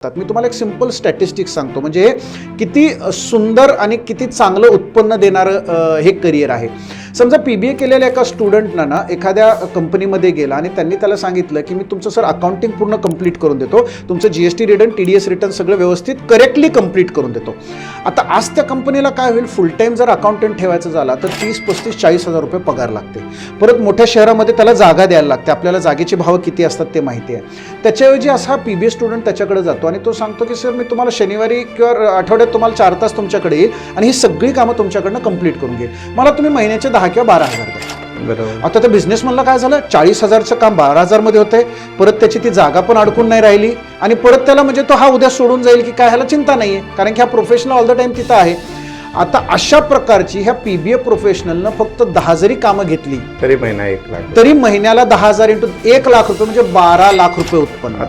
मी तुम्हाला एक simple statistics सांगतो, म्हणजे किती सुंदर आणि किती चांगलं उत्पन्न देणारं हे करिअर आहे. समजा PBA केलेल्या एका स्टुडंटना ना एखाद्या कंपनीमध्ये गेला आणि त्यांनी त्याला सांगितलं की मी तुमचं सर अकाउंटिंग पूर्ण कंप्लीट करून देतो, तुमचं GST रिटर्न TDS रिटर्न सगळं व्यवस्थित करेक्टली कंप्लीट करून देतो. आता आज त्या कंपनीला काय होईल, फुल टाईम जर अकाउंटंट ठेवायचं झाला तर 30, 35, 40 हजार रुपये पगार लागते. परत मोठ्या शहरामध्ये त्याला जागा द्यायला लागते, आपल्याला जागेची भाव किती असतात ते माहिती आहे. त्याच्याऐवजी असा PBA स्टुडंट त्याच्याकडे जातो आणि तो सांगतो की सर मी तुम्हाला शनिवारी किंवा आठवड्यात तुम्हाला 4 तास तुमच्याकडे येईल आणि ही सगळी कामं तुमच्याकडनं कंप्लीट करून घेईल, मला तुम्ही महिन्याचे 10 किंवा 12 हजार द्या. बरोबर. आता त्या बिझनेसमनला काय झालं, 40,000चं काम 12,000 मध्ये होतंय, परत त्याची ती जागा पण अडकून नाही राहिली आणि परत त्याला म्हणजे तो हा उद्या सोडून जाईल की काय, ह्याला चिंता नाहीये, कारण की हा प्रोफेशनल ऑल द टाइम तिथं आहे. आता अशा प्रकारची ह्या PBA प्रोफेशनलनं फक्त 10 जरी कामं घेतली तरी महिना 1 लाख, तरी महिन्याला 10,000 × 1 लाख रुपये म्हणजे 12 लाख रुपये उत्पन्न.